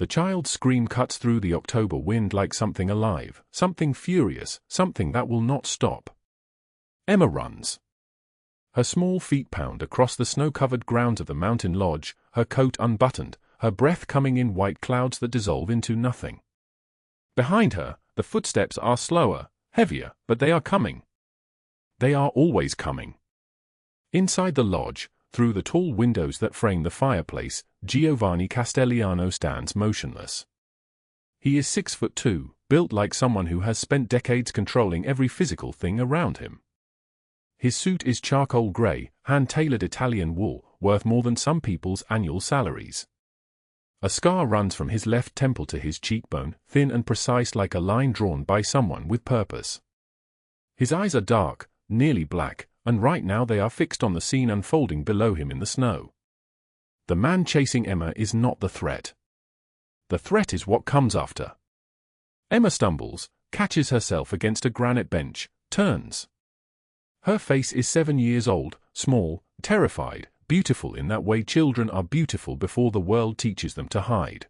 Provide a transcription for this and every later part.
The child's scream cuts through the October wind like something alive, something furious, something that will not stop. Emma runs. Her small feet pound across the snow-covered grounds of the mountain lodge, her coat unbuttoned, her breath coming in white clouds that dissolve into nothing. Behind her, the footsteps are slower, heavier, but they are coming. They are always coming. Inside the lodge, through the tall windows that frame the fireplace, Giovanni Castellano stands motionless. He is 6'2", built like someone who has spent decades controlling every physical thing around him. His suit is charcoal gray, hand-tailored Italian wool, worth more than some people's annual salaries. A scar runs from his left temple to his cheekbone, thin and precise like a line drawn by someone with purpose. His eyes are dark, nearly black, and right now they are fixed on the scene unfolding below him in the snow. The man chasing Emma is not the threat. The threat is what comes after. Emma stumbles, catches herself against a granite bench, turns. Her face is 7 years old, small, terrified, beautiful in that way children are beautiful before the world teaches them to hide.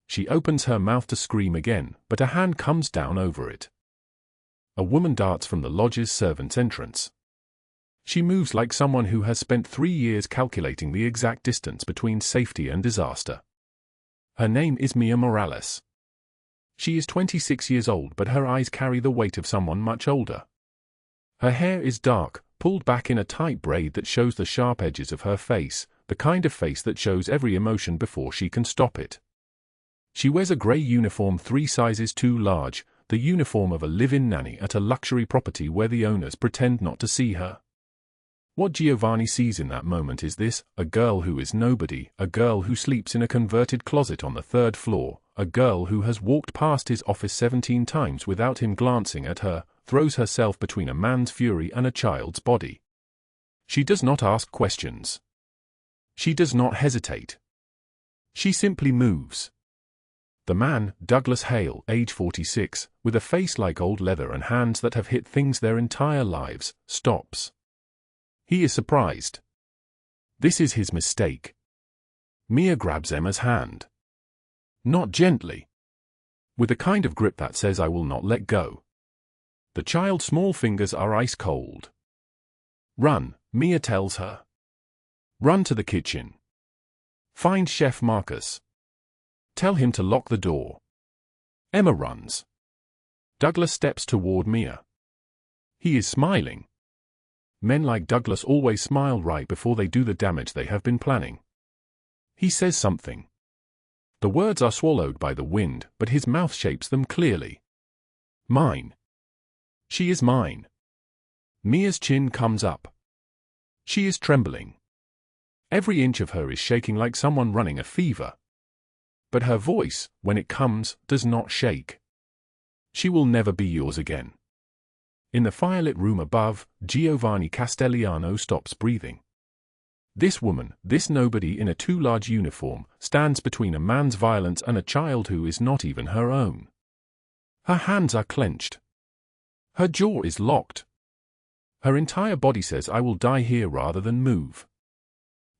She opens her mouth to scream again, but a hand comes down over it. A woman darts from the lodge's servants' entrance. She moves like someone who has spent 3 years calculating the exact distance between safety and disaster. Her name is Mia Morales. She is 26 years old, but her eyes carry the weight of someone much older. Her hair is dark, pulled back in a tight braid that shows the sharp edges of her face, the kind of face that shows every emotion before she can stop it. She wears a grey uniform 3 sizes too large, the uniform of a live-in nanny at a luxury property where the owners pretend not to see her. What Giovanni sees in that moment is this: a girl who is nobody, a girl who sleeps in a converted closet on the 3rd floor, a girl who has walked past his office 17 times without him glancing at her, throws herself between a man's fury and a child's body. She does not ask questions. She does not hesitate. She simply moves. The man, Douglas Hale, age 46, with a face like old leather and hands that have hit things their entire lives, stops. He is surprised. This is his mistake. Mia grabs Emma's hand. Not gently. With a kind of grip that says I will not let go. The child's small fingers are ice cold. Run, Mia tells her. Run to the kitchen. Find Chef Marcus. Tell him to lock the door. Emma runs. Douglas steps toward Mia. He is smiling. Men like Douglas always smile right before they do the damage they have been planning. He says something. The words are swallowed by the wind, but his mouth shapes them clearly. Mine. She is mine. Mia's chin comes up. She is trembling. Every inch of her is shaking like someone running a fever. But her voice, when it comes, does not shake. She will never be yours again. In the firelit room above, Giovanni Castellano stops breathing. This woman, this nobody in a too large uniform, stands between a man's violence and a child who is not even her own. Her hands are clenched. Her jaw is locked. Her entire body says I will die here rather than move.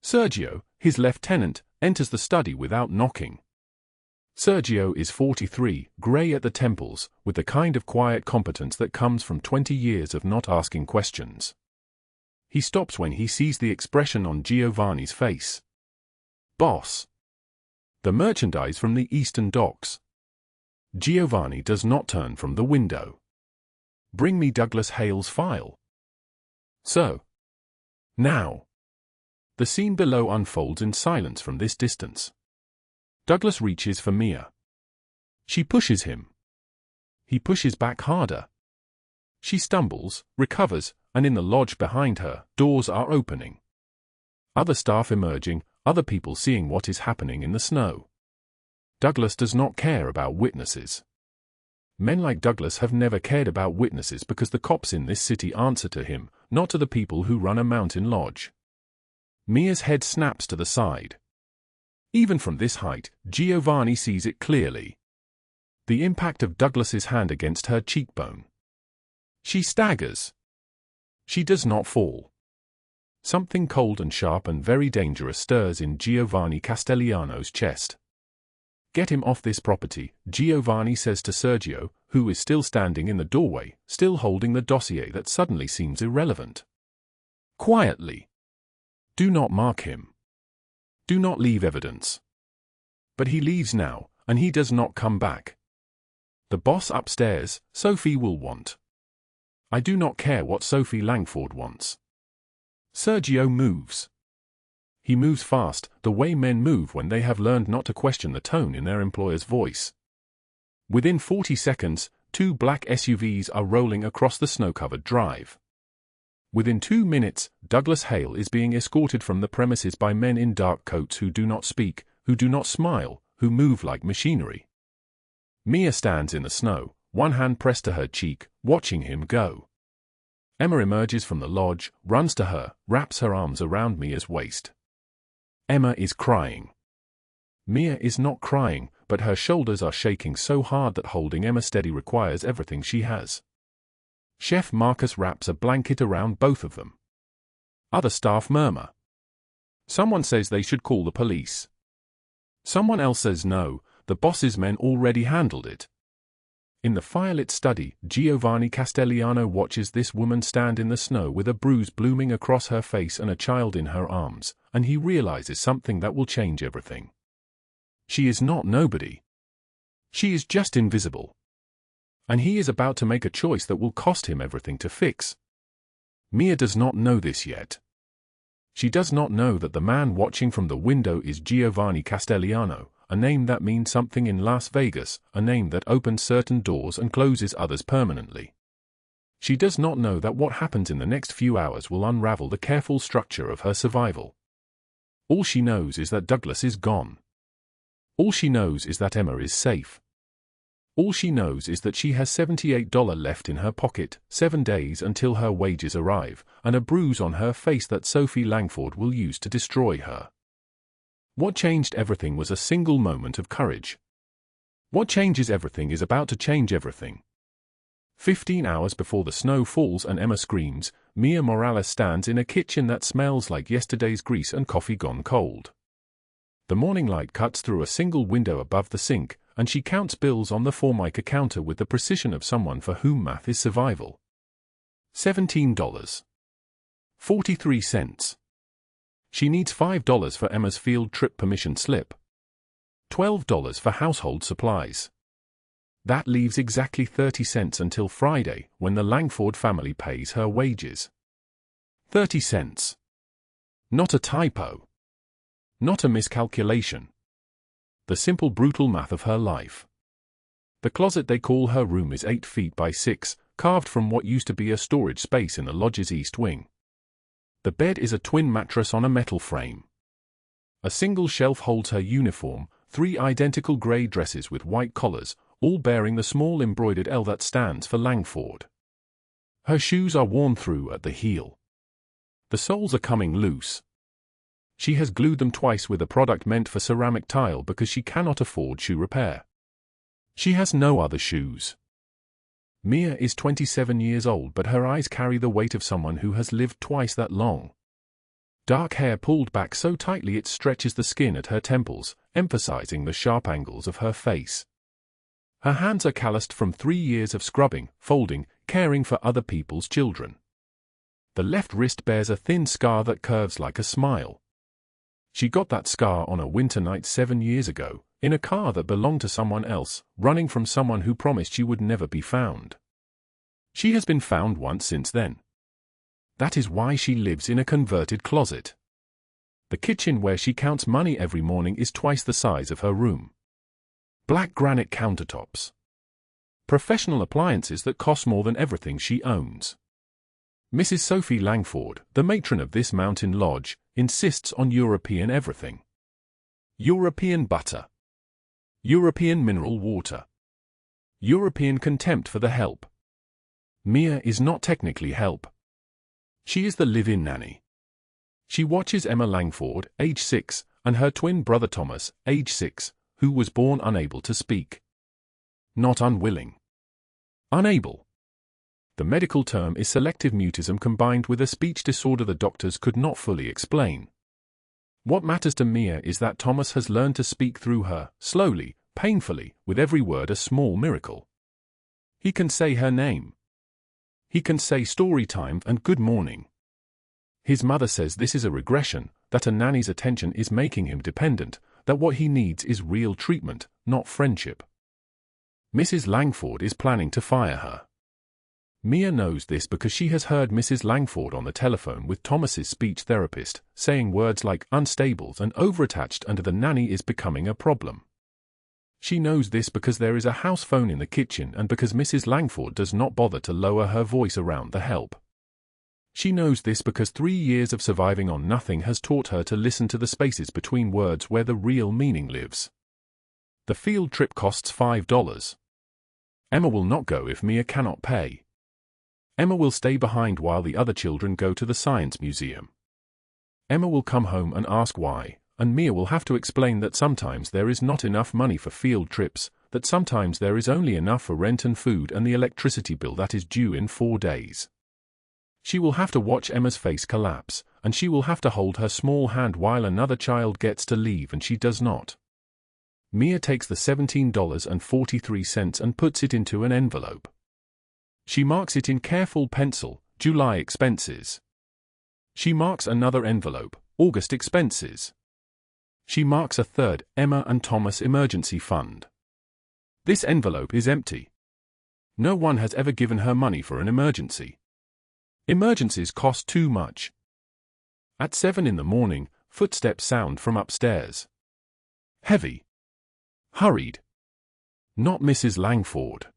Sergio, his lieutenant, enters the study without knocking. Sergio is 43, grey at the temples, with the kind of quiet competence that comes from 20 years of not asking questions. He stops when he sees the expression on Giovanni's face. Boss. The merchandise from the eastern docks. Giovanni does not turn from the window. Bring me Douglas Hale's file. So. Now. The scene below unfolds in silence from this distance. Douglas reaches for Mia. She pushes him. He pushes back harder. She stumbles, recovers, and in the lodge behind her, doors are opening. Other staff emerging, other people seeing what is happening in the snow. Douglas does not care about witnesses. Men like Douglas have never cared about witnesses because the cops in this city answer to him, not to the people who run a mountain lodge. Mia's head snaps to the side. Even from this height, Giovanni sees it clearly. The impact of Douglas's hand against her cheekbone. She staggers. She does not fall. Something cold and sharp and very dangerous stirs in Giovanni Castellano's chest. "Get him off this property," Giovanni says to Sergio, who is still standing in the doorway, still holding the dossier that suddenly seems irrelevant. Quietly. "Do not mark him. Do not leave evidence." But he leaves now, and he does not come back. The boss upstairs, Sophie, will want. I do not care what Sophie Langford wants. Sergio moves. He moves fast, the way men move when they have learned not to question the tone in their employer's voice. Within 40 seconds, 2 black SUVs are rolling across the snow-covered drive. Within 2 minutes, Douglas Hale is being escorted from the premises by men in dark coats who do not speak, who do not smile, who move like machinery. Mia stands in the snow, one hand pressed to her cheek, watching him go. Emma emerges from the lodge, runs to her, wraps her arms around Mia's waist. Emma is crying. Mia is not crying, but her shoulders are shaking so hard that holding Emma steady requires everything she has. Chef Marcus wraps a blanket around both of them. Other staff murmur. Someone says they should call the police. Someone else says no, the boss's men already handled it. In the firelit study, Giovanni Castellano watches this woman stand in the snow with a bruise blooming across her face and a child in her arms, and he realizes something that will change everything. She is not nobody. She is just invisible. And he is about to make a choice that will cost him everything to fix. Mia does not know this yet. She does not know that the man watching from the window is Giovanni Castellano, a name that means something in Las Vegas, a name that opens certain doors and closes others permanently. She does not know that what happens in the next few hours will unravel the careful structure of her survival. All she knows is that Douglas is gone. All she knows is that Emma is safe. All she knows is that she has $78 left in her pocket, 7 days until her wages arrive, and a bruise on her face that Sophie Langford will use to destroy her. What changed everything was a single moment of courage. What changes everything is about to change everything. 15 hours before the snow falls and Emma screams, Mia Morales stands in a kitchen that smells like yesterday's grease and coffee gone cold. The morning light cuts through a single window above the sink, and she counts bills on the Formica counter with the precision of someone for whom math is survival. $17. 43 cents. She needs $5 for Emma's field trip permission slip. $12 for household supplies. That leaves exactly 30 cents until Friday, when the Langford family pays her wages. 30 cents. Not a typo. Not a miscalculation. The simple brutal math of her life. The closet they call her room is 8 feet by 6, carved from what used to be a storage space in the lodge's east wing. The bed is a twin mattress on a metal frame. A single shelf holds her uniform, 3 identical grey dresses with white collars, all bearing the small embroidered L that stands for Langford. Her shoes are worn through at the heel. The soles are coming loose. She has glued them twice with a product meant for ceramic tile because she cannot afford shoe repair. She has no other shoes. Mia is 27 years old, but her eyes carry the weight of someone who has lived twice that long. Dark hair pulled back so tightly it stretches the skin at her temples, emphasizing the sharp angles of her face. Her hands are calloused from 3 years of scrubbing, folding, caring for other people's children. The left wrist bears a thin scar that curves like a smile. She got that scar on a winter night 7 years ago, in a car that belonged to someone else, running from someone who promised she would never be found. She has been found once since then. That is why she lives in a converted closet. The kitchen where she counts money every morning is twice the size of her room. Black granite countertops. Professional appliances that cost more than everything she owns. Mrs. Sophie Langford, the matron of this mountain lodge, insists on European everything. European butter. European mineral water. European contempt for the help. Mia is not technically help. She is the live-in nanny. She watches Emma Langford, age 6, and her twin brother Thomas, age 6, who was born unable to speak. Not unwilling. Unable. The medical term is selective mutism combined with a speech disorder the doctors could not fully explain. What matters to Mia is that Thomas has learned to speak through her, slowly, painfully, with every word a small miracle. He can say her name. He can say story time and good morning. His mother says this is a regression, that a nanny's attention is making him dependent, that what he needs is real treatment, not friendship. Mrs. Langford is planning to fire her. Mia knows this because she has heard Mrs. Langford on the telephone with Thomas's speech therapist, saying words like unstable and overattached, and the nanny is becoming a problem. She knows this because there is a house phone in the kitchen and because Mrs. Langford does not bother to lower her voice around the help. She knows this because 3 years of surviving on nothing has taught her to listen to the spaces between words where the real meaning lives. The field trip costs $5. Emma will not go if Mia cannot pay. Emma will stay behind while the other children go to the science museum. Emma will come home and ask why, and Mia will have to explain that sometimes there is not enough money for field trips, that sometimes there is only enough for rent and food and the electricity bill that is due in 4 days. She will have to watch Emma's face collapse, and she will have to hold her small hand while another child gets to leave and she does not. Mia takes the $17.43 and puts it into an envelope. She marks it in careful pencil, July expenses. She marks another envelope, August expenses. She marks a third, Emma and Thomas emergency fund. This envelope is empty. No one has ever given her money for an emergency. Emergencies cost too much. At 7 in the morning, footsteps sound from upstairs. Heavy. Hurried. Not Mrs. Langford.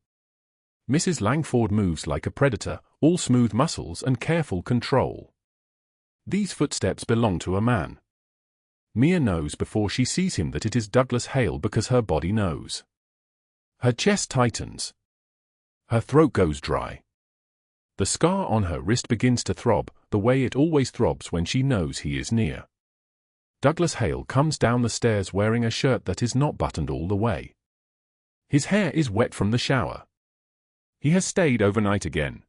Mrs. Langford moves like a predator, all smooth muscles and careful control. These footsteps belong to a man. Mia knows before she sees him that it is Douglas Hale because her body knows. Her chest tightens. Her throat goes dry. The scar on her wrist begins to throb, the way it always throbs when she knows he is near. Douglas Hale comes down the stairs wearing a shirt that is not buttoned all the way. His hair is wet from the shower. He has stayed overnight again.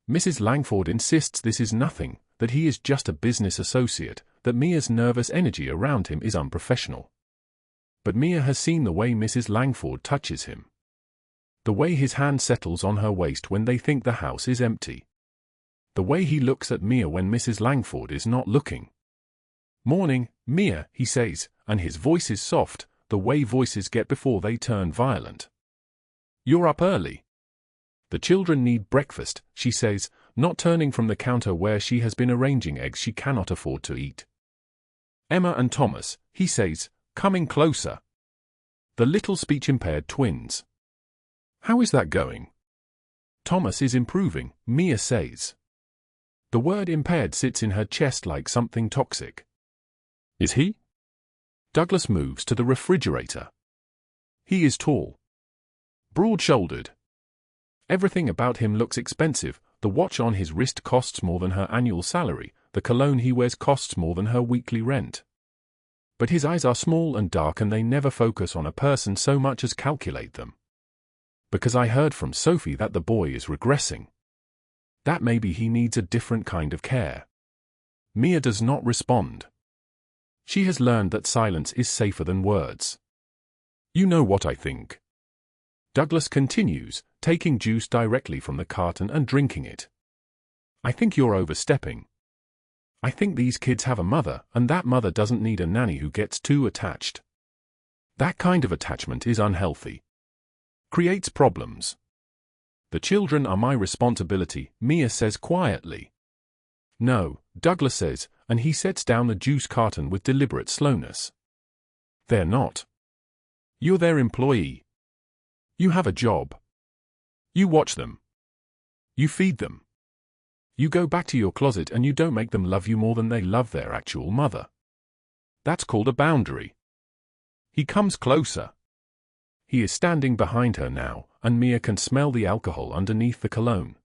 Mrs. Langford insists this is nothing, that he is just a business associate, that Mia's nervous energy around him is unprofessional. But Mia has seen the way Mrs. Langford touches him. The way his hand settles on her waist when they think the house is empty. The way he looks at Mia when Mrs. Langford is not looking. "Morning, Mia," he says, and his voice is soft, the way voices get before they turn violent. "You're up early." "The children need breakfast," she says, not turning from the counter where she has been arranging eggs she cannot afford to eat. "Emma and Thomas," he says, coming closer. The little speech-impaired twins. "How is that going?" "Thomas is improving," Mia says. The word impaired sits in her chest like something toxic. "Is he?" Douglas moves to the refrigerator. He is tall. Broad-shouldered. Everything about him looks expensive. The watch on his wrist costs more than her annual salary. The cologne he wears costs more than her weekly rent. But his eyes are small and dark and they never focus on a person so much as calculate them. "Because I heard from Sophie that the boy is regressing. That maybe he needs a different kind of care." Mia does not respond. She has learned that silence is safer than words. "You know what I think." Douglas continues, taking juice directly from the carton and drinking it. "I think you're overstepping. I think these kids have a mother, and that mother doesn't need a nanny who gets too attached. That kind of attachment is unhealthy. Creates problems. The children are my responsibility," Mia says quietly. "No," Douglas says, and he sets down the juice carton with deliberate slowness. "They're not. You're their employee. You have a job. You watch them. You feed them. You go back to your closet and you don't make them love you more than they love their actual mother. That's called a boundary." He comes closer. He is standing behind her now, and Mia can smell the alcohol underneath the cologne.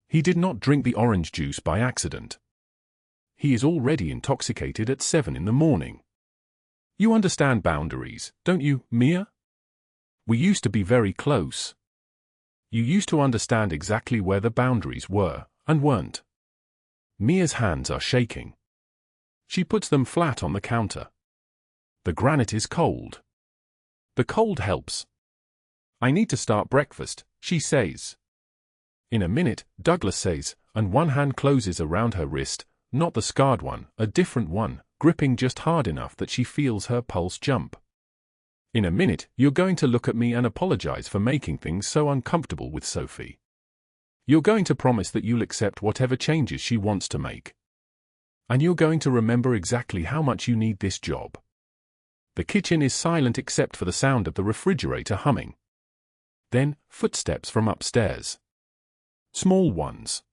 He did not drink the orange juice by accident. He is already intoxicated at 7 in the morning. "You understand boundaries, don't you, Mia? We used to be very close. You used to understand exactly where the boundaries were, and weren't." Mia's hands are shaking. She puts them flat on the counter. The granite is cold. The cold helps. I need to start breakfast, she says. In a minute, Douglas says, and one hand closes around her wrist, not the scarred one, a different one, gripping just hard enough that she feels her pulse jump. In a minute, you're going to look at me and apologize for making things so uncomfortable with Sophie. You're going to promise that you'll accept whatever changes she wants to make. And you're going to remember exactly how much you need this job. The kitchen is silent except for the sound of the refrigerator humming. Then, footsteps from upstairs. Small ones.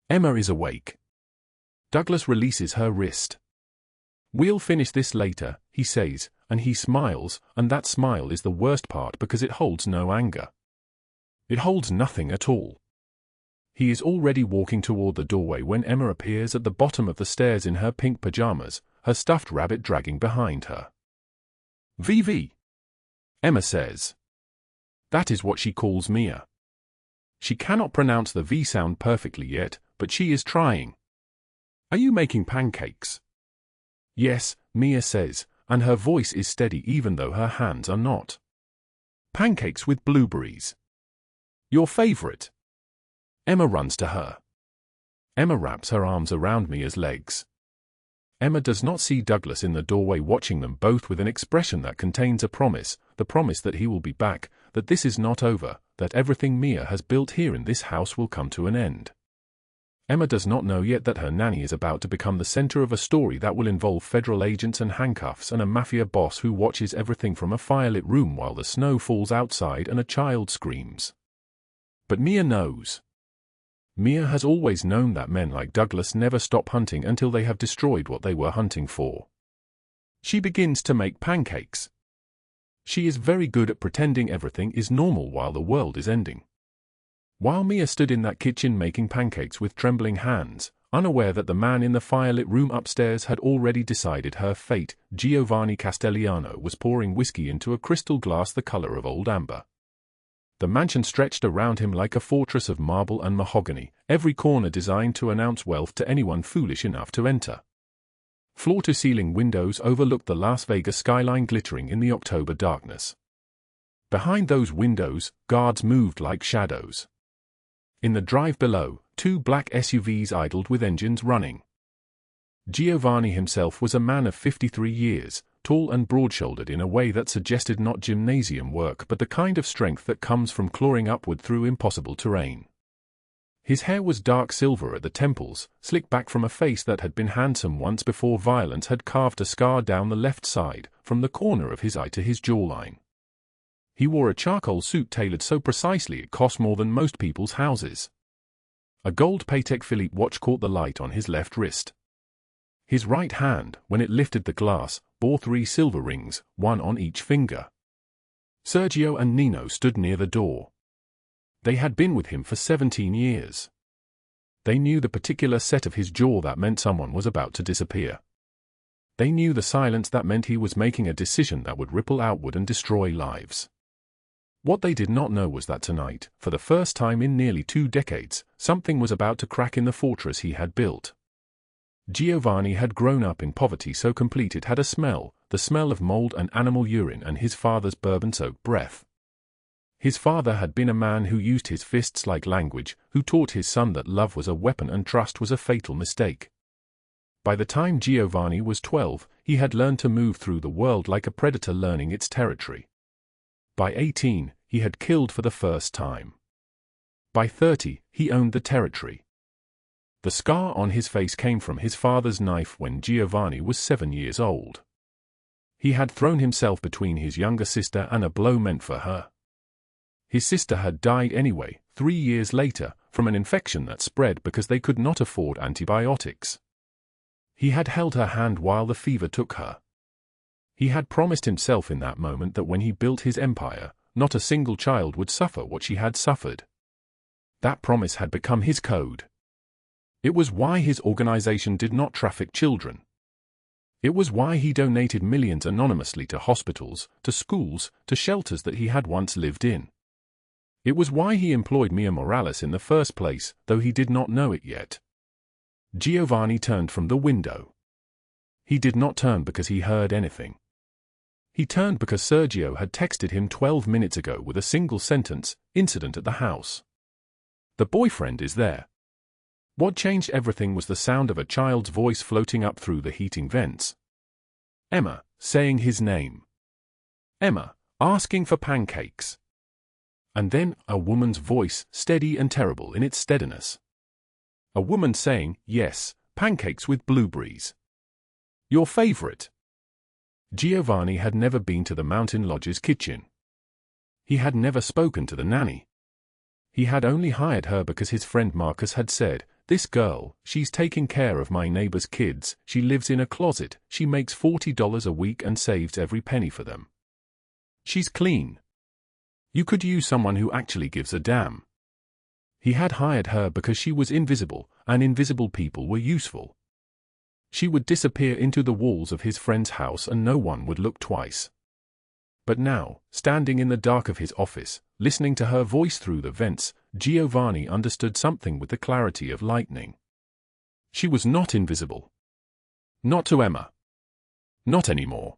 Emma is awake. Douglas releases her wrist. We'll finish this later, he says, and he smiles, and that smile is the worst part because it holds no anger. It holds nothing at all. He is already walking toward the doorway when Emma appears at the bottom of the stairs in her pink pajamas, her stuffed rabbit dragging behind her. VV. Emma says. That is what she calls Mia. She cannot pronounce the V sound perfectly yet, but she is trying. Are you making pancakes? Yes, Mia says, and her voice is steady even though her hands are not. Pancakes with blueberries. Your favorite. Emma runs to her. Emma wraps her arms around Mia's legs. Emma does not see Douglas in the doorway watching them both with an expression that contains a promise, the promise that he will be back, that this is not over, that everything Mia has built here in this house will come to an end. Emma does not know yet that her nanny is about to become the center of a story that will involve federal agents and handcuffs and a mafia boss who watches everything from a firelit room while the snow falls outside and a child screams. But Mia knows. Mia has always known that men like Douglas never stop hunting until they have destroyed what they were hunting for. She begins to make pancakes. She is very good at pretending everything is normal while the world is ending. While Mia stood in that kitchen making pancakes with trembling hands, unaware that the man in the firelit room upstairs had already decided her fate, Giovanni Castellano was pouring whiskey into a crystal glass the color of old amber. The mansion stretched around him like a fortress of marble and mahogany, every corner designed to announce wealth to anyone foolish enough to enter. Floor-to-ceiling windows overlooked the Las Vegas skyline glittering in the October darkness. Behind those windows, guards moved like shadows. In the drive below, two black SUVs idled with engines running. Giovanni himself was a man of 53 years, tall and broad-shouldered in a way that suggested not gymnasium work but the kind of strength that comes from clawing upward through impossible terrain. His hair was dark silver at the temples, slicked back from a face that had been handsome once before violence had carved a scar down the left side, from the corner of his eye to his jawline. He wore a charcoal suit tailored so precisely it cost more than most people's houses. A gold Patek Philippe watch caught the light on his left wrist. His right hand, when it lifted the glass, bore 3 silver rings, one on each finger. Sergio and Nino stood near the door. They had been with him for 17 years. They knew the particular set of his jaw that meant someone was about to disappear. They knew the silence that meant he was making a decision that would ripple outward and destroy lives. What they did not know was that tonight, for the first time in nearly 2 decades, something was about to crack in the fortress he had built. Giovanni had grown up in poverty so complete it had a smell, the smell of mold and animal urine and his father's bourbon-soaked breath. His father had been a man who used his fists like language, who taught his son that love was a weapon and trust was a fatal mistake. By the time Giovanni was 12, he had learned to move through the world like a predator learning its territory. By 18, he had killed for the first time. By 30, he owned the territory. The scar on his face came from his father's knife when Giovanni was 7 years old. He had thrown himself between his younger sister and a blow meant for her. His sister had died anyway, 3 years later, from an infection that spread because they could not afford antibiotics. He had held her hand while the fever took her. He had promised himself in that moment that when he built his empire, not a single child would suffer what she had suffered. That promise had become his code. It was why his organization did not traffic children. It was why he donated millions anonymously to hospitals, to schools, to shelters that he had once lived in. It was why he employed Mia Morales in the first place, though he did not know it yet. Giovanni turned from the window. He did not turn because he heard anything. He turned because Sergio had texted him 12 minutes ago with a single sentence, "Incident at the house. The boyfriend is there." What changed everything was the sound of a child's voice floating up through the heating vents. Emma, saying his name. Emma, asking for pancakes. And then a woman's voice, steady and terrible in its steadiness. A woman saying, "Yes, pancakes with blueberries. Your favorite." Giovanni had never been to the Mountain Lodge's kitchen. He had never spoken to the nanny. He had only hired her because his friend Marcus had said, "This girl, she's taking care of my neighbor's kids, she lives in a closet, she makes $40 a week and saves every penny for them. She's clean. You could use someone who actually gives a damn." He had hired her because she was invisible, and invisible people were useful. She would disappear into the walls of his friend's house and no one would look twice. But now, standing in the dark of his office, listening to her voice through the vents, Giovanni understood something with the clarity of lightning. She was not invisible. Not to Emma. Not anymore.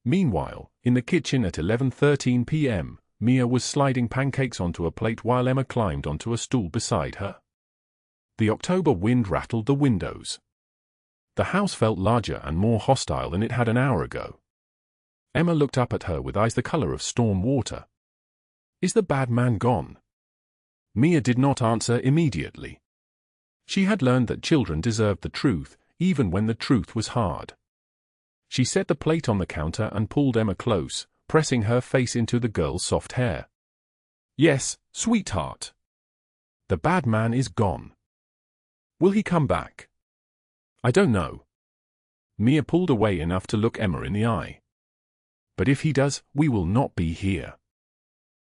Meanwhile, in the kitchen at 11:13 p.m., Mia was sliding pancakes onto a plate while Emma climbed onto a stool beside her. The October wind rattled the windows. The house felt larger and more hostile than it had an hour ago. Emma looked up at her with eyes the color of storm water. "Is the bad man gone?" Mia did not answer immediately. She had learned that children deserved the truth, even when the truth was hard. She set the plate on the counter and pulled Emma close, pressing her face into the girl's soft hair. "Yes, sweetheart. The bad man is gone. Will he come back?" "I don't know." Mia pulled away enough to look Emma in the eye. "But if he does, we will not be here.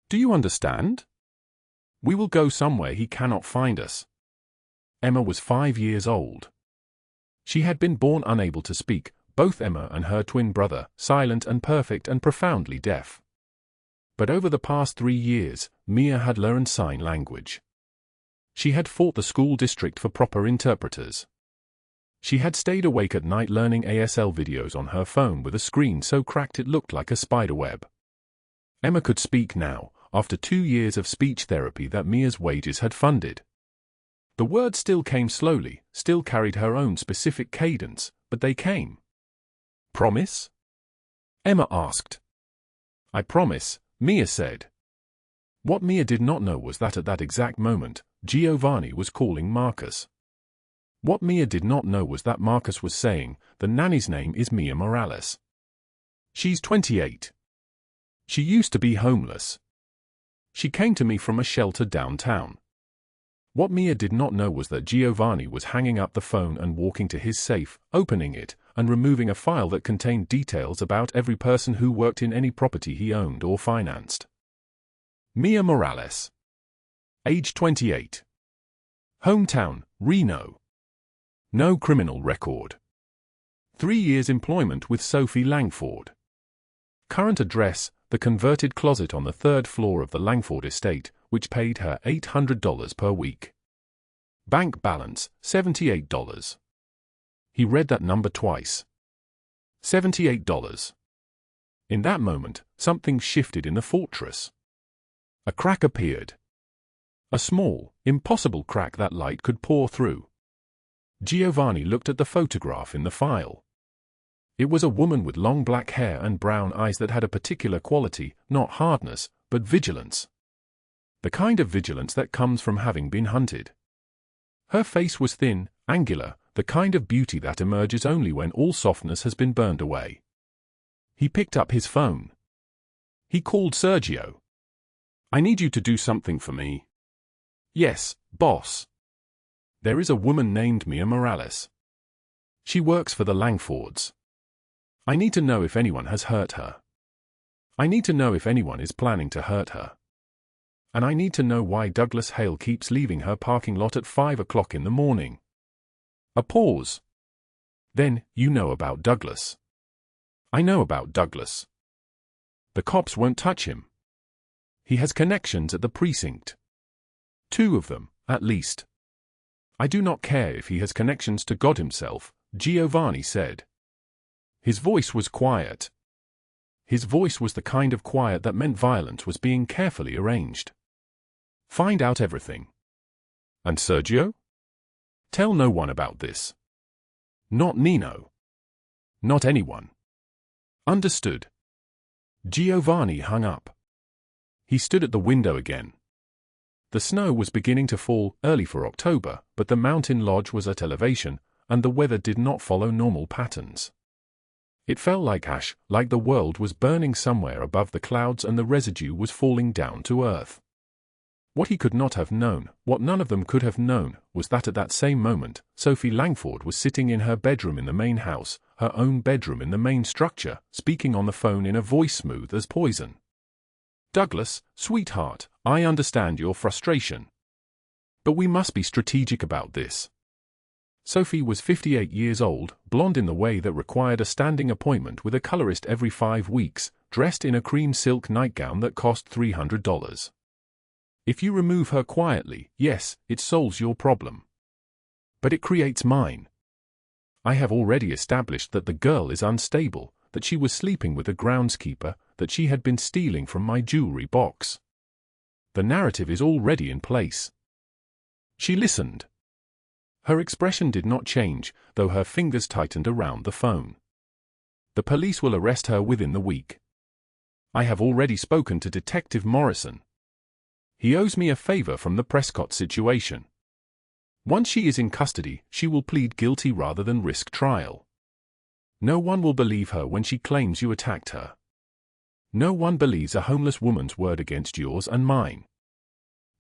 Do you understand? We will go somewhere he cannot find us." Emma was 5 years old. She had been born unable to speak, both Emma and her twin brother, silent and perfect and profoundly deaf. But over the past 3 years, Mia had learned sign language. She had fought the school district for proper interpreters. She had stayed awake at night learning ASL videos on her phone with a screen so cracked it looked like a spiderweb. Emma could speak now, after 2 years of speech therapy that Mia's wages had funded. The words still came slowly, still carried her own specific cadence, but they came. "Promise?" Emma asked. "I promise," Mia said. What Mia did not know was that at that exact moment, Giovanni was calling Marcus. What Mia did not know was that Marcus was saying, "The nanny's name is Mia Morales. She's 28. She used to be homeless. She came to me from a shelter downtown." What Mia did not know was that Giovanni was hanging up the phone and walking to his safe, opening it, and removing a file that contained details about every person who worked in any property he owned or financed. Mia Morales. Age 28. Hometown, Reno. No criminal record. 3 years employment with Sophie Langford. Current address, the converted closet on the 3rd floor of the Langford estate, which paid her $800 per week. Bank balance, $78. He read that number twice. $78. In that moment, something shifted in the fortress. A crack appeared. A small, impossible crack that light could pour through. Giovanni looked at the photograph in the file. It was a woman with long black hair and brown eyes that had a particular quality, not hardness, but vigilance. The kind of vigilance that comes from having been hunted. Her face was thin, angular, the kind of beauty that emerges only when all softness has been burned away. He picked up his phone. He called Sergio. "I need you to do something for me." "Yes, boss." "There is a woman named Mia Morales. She works for the Langfords. I need to know if anyone has hurt her. I need to know if anyone is planning to hurt her. And I need to know why Douglas Hale keeps leaving her parking lot at 5 o'clock in the morning." A pause. "Then, you know about Douglas." "I know about Douglas. The cops won't touch him. He has connections at the precinct. 2 of them, at least." "I do not care if he has connections to God himself," Giovanni said. His voice was quiet. His voice was the kind of quiet that meant violence was being carefully arranged. Find out everything. And Sergio? Tell no one about this. Not Nino. Not anyone. Understood. Giovanni hung up. He stood at the window again. The snow was beginning to fall, early for October, but the mountain lodge was at elevation, and the weather did not follow normal patterns. It fell like ash, like the world was burning somewhere above the clouds and the residue was falling down to earth. What he could not have known, what none of them could have known, was that at that same moment, Sophie Langford was sitting in her bedroom in the main house, her own bedroom in the main structure, speaking on the phone in a voice smooth as poison. Douglas, sweetheart, I understand your frustration. But we must be strategic about this. Sophie was 58 years old, blonde in the way that required a standing appointment with a colorist every 5 weeks, dressed in a cream silk nightgown that cost $300. If you remove her quietly, yes, it solves your problem. But it creates mine. I have already established that the girl is unstable, that she was sleeping with a groundskeeper, that she had been stealing from my jewelry box. The narrative is already in place. She listened. Her expression did not change, though her fingers tightened around the phone. The police will arrest her within the week. I have already spoken to Detective Morrison. He owes me a favor from the Prescott situation. Once she is in custody, she will plead guilty rather than risk trial. No one will believe her when she claims you attacked her. No one believes a homeless woman's word against yours and mine.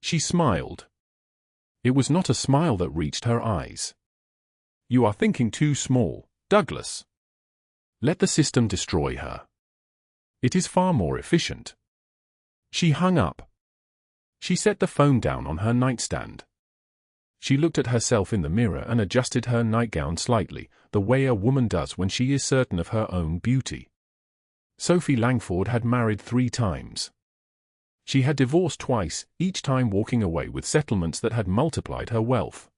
She smiled. It was not a smile that reached her eyes. You are thinking too small, Douglas. Let the system destroy her. It is far more efficient. She hung up. She set the phone down on her nightstand. She looked at herself in the mirror and adjusted her nightgown slightly, the way a woman does when she is certain of her own beauty. Sophie Langford had married 3 times. She had divorced twice, each time walking away with settlements that had multiplied her wealth.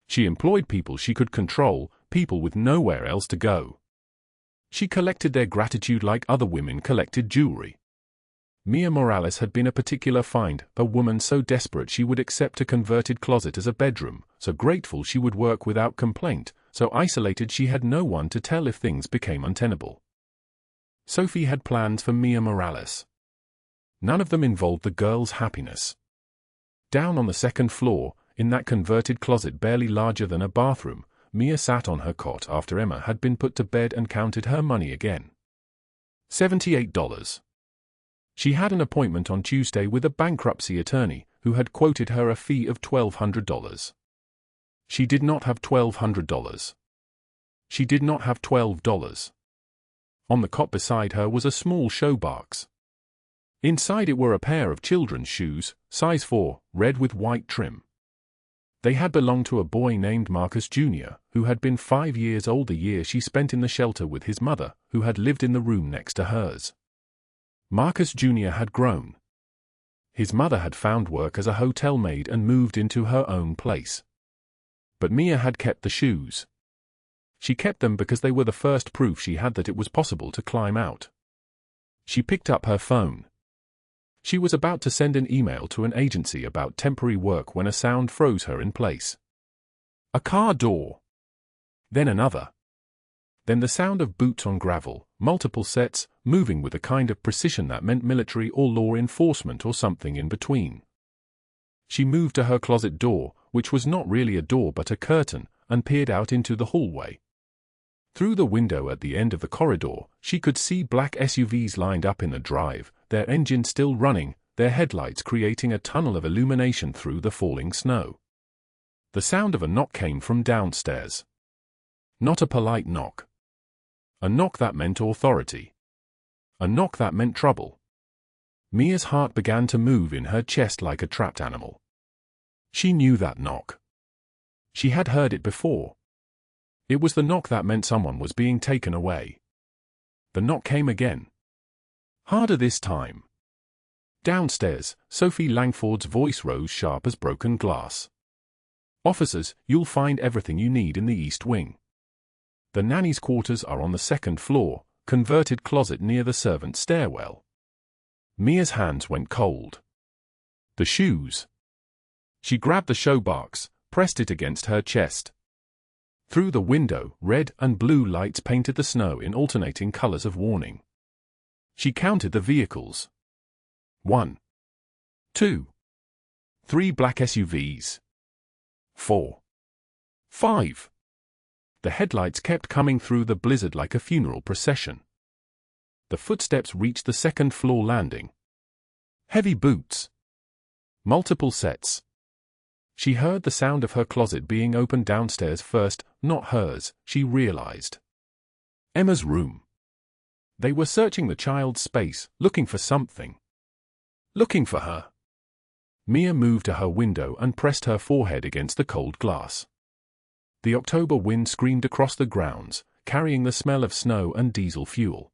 She employed people she could control, people with nowhere else to go. She collected their gratitude like other women collected jewelry. Mia Morales had been a particular find, a woman so desperate she would accept a converted closet as a bedroom, so grateful she would work without complaint, so isolated she had no one to tell if things became untenable. Sophie had plans for Mia Morales. None of them involved the girl's happiness. Down on the 2nd floor, in that converted closet barely larger than a bathroom, Mia sat on her cot after Emma had been put to bed and counted her money again. $78. She had an appointment on Tuesday with a bankruptcy attorney, who had quoted her a fee of $1,200. She did not have $1,200. She did not have $12. On the cot beside her was a small showbox. Inside it were a pair of children's shoes, size 4, red with white trim. They had belonged to a boy named Marcus Jr., who had been 5 years old the year she spent in the shelter with his mother, who had lived in the room next to hers. Marcus Jr. had grown. His mother had found work as a hotel maid and moved into her own place. But Mia had kept the shoes. She kept them because they were the first proof she had that it was possible to climb out. She picked up her phone. She was about to send an email to an agency about temporary work when a sound froze her in place. A car door. Then another. Then the sound of boots on gravel, multiple sets, moving with a kind of precision that meant military or law enforcement or something in between. She moved to her closet door, which was not really a door but a curtain, and peered out into the hallway. Through the window at the end of the corridor, she could see black SUVs lined up in the drive, their engine still running, their headlights creating a tunnel of illumination through the falling snow. The sound of a knock came from downstairs. Not a polite knock. A knock that meant authority. A knock that meant trouble. Mia's heart began to move in her chest like a trapped animal. She knew that knock. She had heard it before. It was the knock that meant someone was being taken away. The knock came again. Harder this time. Downstairs, Sophie Langford's voice rose sharp as broken glass. Officers, you'll find everything you need in the East Wing. The nanny's quarters are on the 2nd floor, converted closet near the servants' stairwell. Mia's hands went cold. The shoes. She grabbed the showbox, pressed it against her chest. Through the window, red and blue lights painted the snow in alternating colors of warning. She counted the vehicles. 1, 2, 3 black SUVs. 4, 5. The headlights kept coming through the blizzard like a funeral procession. The footsteps reached the second-floor landing. Heavy boots. Multiple sets. She heard the sound of her closet being opened downstairs first, not hers, she realized. Emma's room. They were searching the child's space, looking for something. Looking for her. Mia moved to her window and pressed her forehead against the cold glass. The October wind screamed across the grounds, carrying the smell of snow and diesel fuel.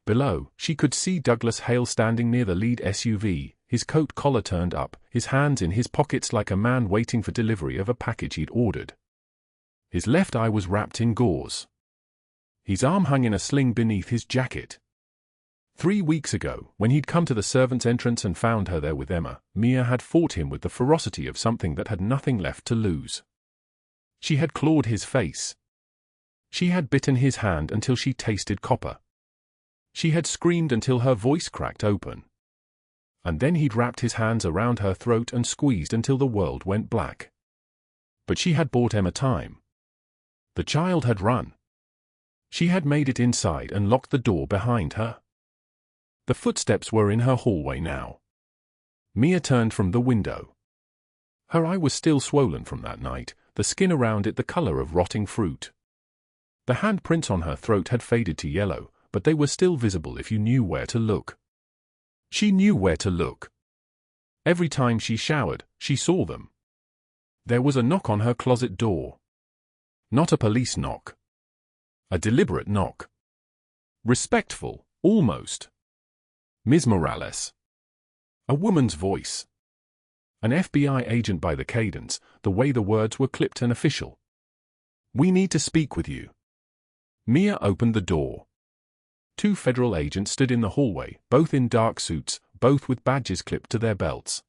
Below, she could see Douglas Hale standing near the lead SUV, his coat collar turned up, his hands in his pockets like a man waiting for delivery of a package he'd ordered. His left eye was wrapped in gauze. His arm hung in a sling beneath his jacket. 3 weeks ago, when he'd come to the servants' entrance and found her there with Emma, Mia had fought him with the ferocity of something that had nothing left to lose. She had clawed his face. She had bitten his hand until she tasted copper. She had screamed until her voice cracked open. And then he'd wrapped his hands around her throat and squeezed until the world went black. But she had bought Emma time. The child had run. She had made it inside and locked the door behind her. The footsteps were in her hallway now. Mia turned from the window. Her eye was still swollen from that night, the skin around it the color of rotting fruit. The handprints on her throat had faded to yellow, but they were still visible if you knew where to look. She knew where to look. Every time she showered, she saw them. There was a knock on her closet door. Not a police knock. A deliberate knock. Respectful, almost. Ms. Morales. A woman's voice. An FBI agent by the cadence, the way the words were clipped and official. We need to speak with you. Mia opened the door. 2 federal agents stood in the hallway, both in dark suits, both with badges clipped to their belts.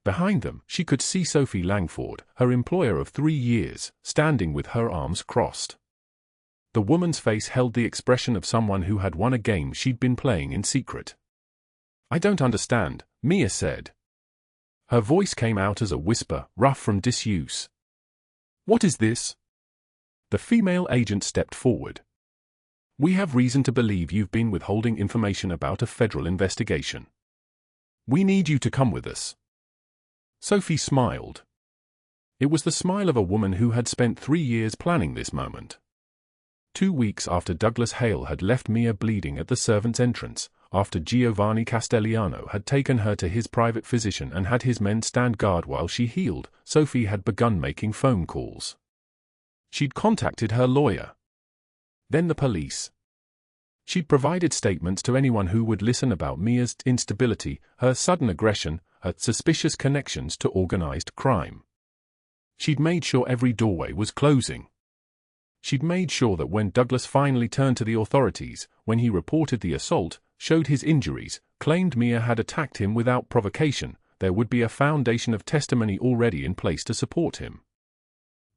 Behind them, she could see Sophie Langford, her employer of 3 years, standing with her arms crossed. The woman's face held the expression of someone who had won a game she'd been playing in secret. I don't understand, Mia said. Her voice came out as a whisper, rough from disuse. What is this? The female agent stepped forward. We have reason to believe you've been withholding information about a federal investigation. We need you to come with us. Sophie smiled. It was the smile of a woman who had spent 3 years planning this moment. 2 weeks after Douglas Hale had left Mia bleeding at the servants' entrance, after Giovanni Castellano had taken her to his private physician and had his men stand guard while she healed, Sophie had begun making phone calls. She'd contacted her lawyer. Then the police. She'd provided statements to anyone who would listen about Mia's instability, her sudden aggression, her suspicious connections to organized crime. She'd made sure every doorway was closing. She'd made sure that when Douglas finally turned to the authorities, when he reported the assault, showed his injuries, claimed Mia had attacked him without provocation, there would be a foundation of testimony already in place to support him.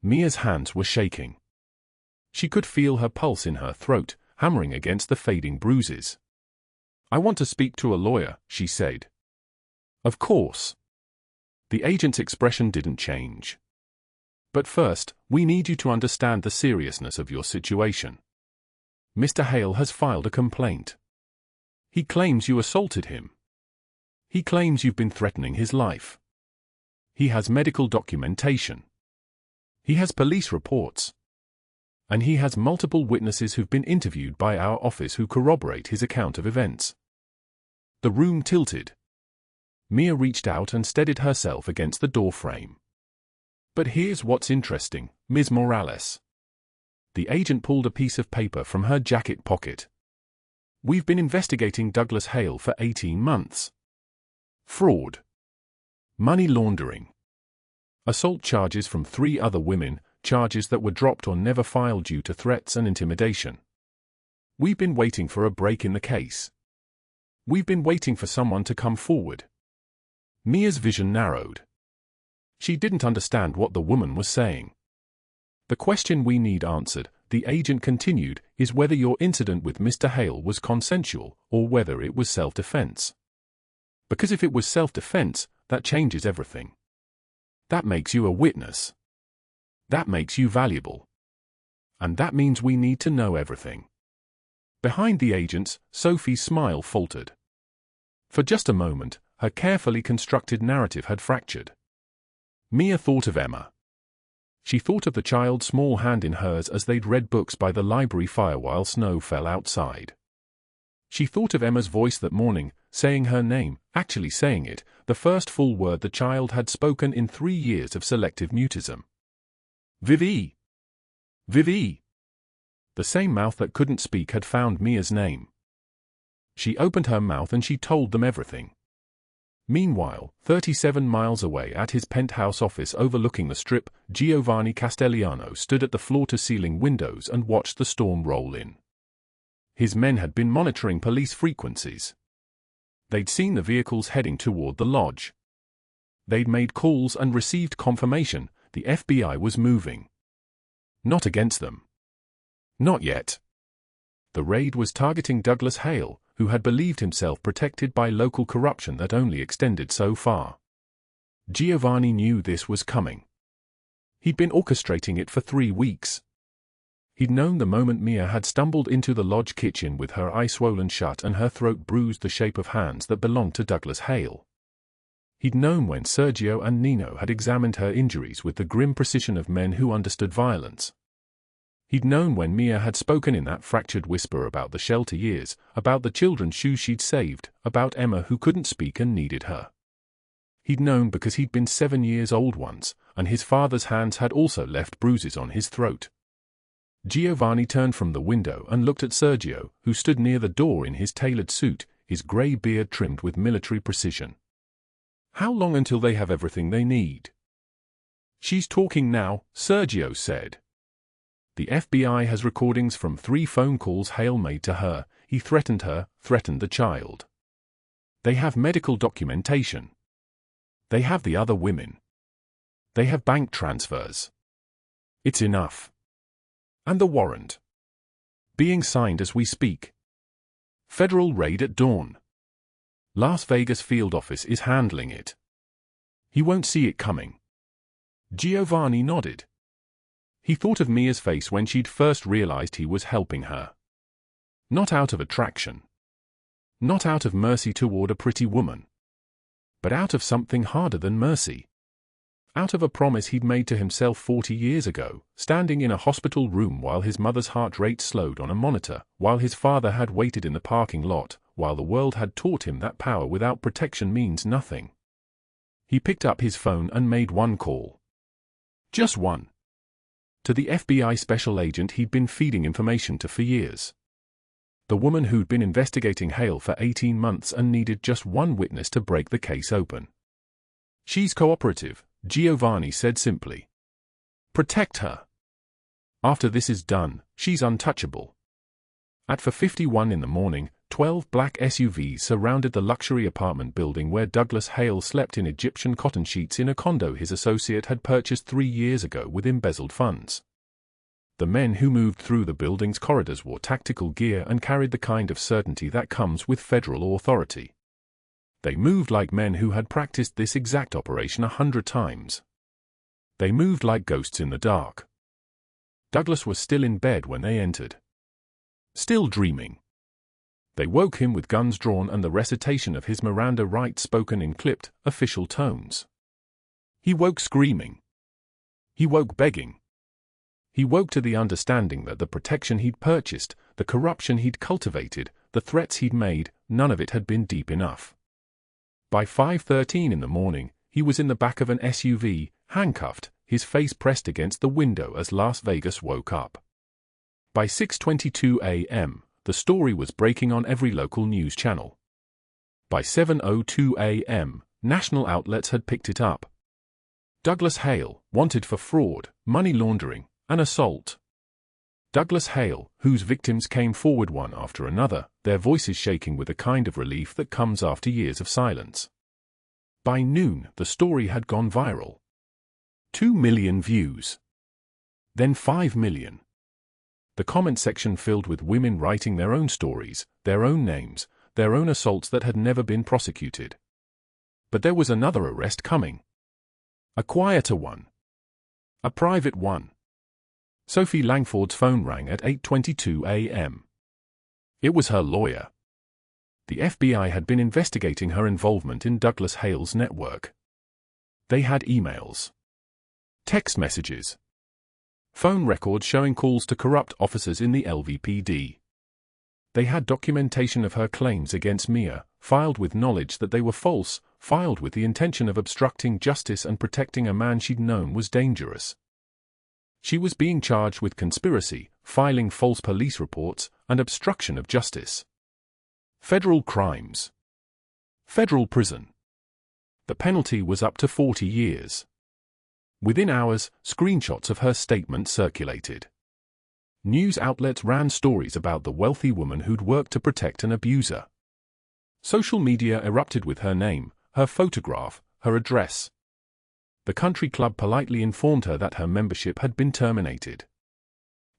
Mia's hands were shaking. She could feel her pulse in her throat, hammering against the fading bruises. I want to speak to a lawyer, she said. Of course. The agent's expression didn't change. But first, we need you to understand the seriousness of your situation. Mr. Hale has filed a complaint. He claims you assaulted him. He claims you've been threatening his life. He has medical documentation. He has police reports. And he has multiple witnesses who've been interviewed by our office who corroborate his account of events. The room tilted. Mia reached out and steadied herself against the door frame. But here's what's interesting, Ms. Morales. The agent pulled a piece of paper from her jacket pocket. We've been investigating Douglas Hale for 18 months. Fraud. Money laundering. Assault charges from 3 other women, charges that were dropped or never filed due to threats and intimidation. We've been waiting for a break in the case. We've been waiting for someone to come forward. Mia's vision narrowed. She didn't understand what the woman was saying. The question we need answered, the agent continued, is whether your incident with Mr. Hale was consensual or whether it was self-defense. Because if it was self-defense, that changes everything. That makes you a witness. That makes you valuable. And that means we need to know everything. Behind the agents, Sophie's smile faltered. For just a moment, her carefully constructed narrative had fractured. Mia thought of Emma. She thought of the child's small hand in hers as they'd read books by the library fire while snow fell outside. She thought of Emma's voice that morning, saying her name, actually saying it, the first full word the child had spoken in 3 years of selective mutism. Vivi! Vivi! The same mouth that couldn't speak had found Mia's name. She opened her mouth and she told them everything. Meanwhile, 37 miles away at his penthouse office overlooking the Strip, Giovanni Castellano stood at the floor-to-ceiling windows and watched the storm roll in. His men had been monitoring police frequencies. They'd seen the vehicles heading toward the lodge. They'd made calls and received confirmation the FBI was moving. Not against them. Not yet. The raid was targeting Douglas Hale, who had believed himself protected by local corruption that only extended so far. Giovanni knew this was coming. He'd been orchestrating it for 3 weeks. He'd known the moment Mia had stumbled into the lodge kitchen with her eye swollen shut and her throat bruised the shape of hands that belonged to Douglas Hale. He'd known when Sergio and Nino had examined her injuries with the grim precision of men who understood violence. He'd known when Mia had spoken in that fractured whisper about the shelter years, about the children's shoes she'd saved, about Emma who couldn't speak and needed her. He'd known because he'd been 7 years old once, and his father's hands had also left bruises on his throat. Giovanni turned from the window and looked at Sergio, who stood near the door in his tailored suit, his grey beard trimmed with military precision. How long until they have everything they need? She's talking now, Sergio said. The FBI has recordings from 3 phone calls Hale made to her. He threatened her, threatened the child. They have medical documentation. They have the other women. They have bank transfers. It's enough. And the warrant. Being signed as we speak. Federal raid at dawn. Las Vegas field office is handling it. He won't see it coming. Giovanni nodded. He thought of Mia's face when she'd first realized he was helping her. Not out of attraction. Not out of mercy toward a pretty woman. But out of something harder than mercy. Out of a promise he'd made to himself 40 years ago, standing in a hospital room while his mother's heart rate slowed on a monitor, while his father had waited in the parking lot, while the world had taught him that power without protection means nothing. He picked up his phone and made one call. Just one. To the FBI special agent he'd been feeding information to for years. The woman who'd been investigating Hale for 18 months and needed just one witness to break the case open. She's cooperative, Giovanni said simply. Protect her. After this is done, she's untouchable. At 4:51 in the morning, 12 black SUVs surrounded the luxury apartment building where Douglas Hale slept in Egyptian cotton sheets in a condo his associate had purchased 3 years ago with embezzled funds. The men who moved through the building's corridors wore tactical gear and carried the kind of certainty that comes with federal authority. They moved like men who had practiced this exact operation 100 times. They moved like ghosts in the dark. Douglas was still in bed when they entered. Still dreaming. They woke him with guns drawn and the recitation of his Miranda rights spoken in clipped, official tones. He woke screaming. He woke begging. He woke to the understanding that the protection he'd purchased, the corruption he'd cultivated, the threats he'd made, none of it had been deep enough. By 5:13 in the morning, he was in the back of an SUV, handcuffed, his face pressed against the window as Las Vegas woke up. By 6:22 a.m., the story was breaking on every local news channel. By 7:02 a.m., national outlets had picked it up. Douglas Hale, wanted for fraud, money laundering, and assault. Douglas Hale, whose victims came forward one after another, their voices shaking with a kind of relief that comes after years of silence. By noon, the story had gone viral. 2 million views. Then 5 million. The comment section filled with women writing their own stories, their own names, their own assaults that had never been prosecuted. But there was another arrest coming. A quieter one. A private one. Sophie Langford's phone rang at 8:22 a.m. It was her lawyer. The FBI had been investigating her involvement in Douglas Hale's network. They had emails, text messages, phone records showing calls to corrupt officers in the LVPD. They had documentation of her claims against Mia, filed with knowledge that they were false, filed with the intention of obstructing justice and protecting a man she'd known was dangerous. She was being charged with conspiracy, filing false police reports, and obstruction of justice. Federal crimes. Federal prison. The penalty was up to 40 years. Within hours, screenshots of her statement circulated. News outlets ran stories about the wealthy woman who'd worked to protect an abuser. Social media erupted with her name, her photograph, her address. The country club politely informed her that her membership had been terminated.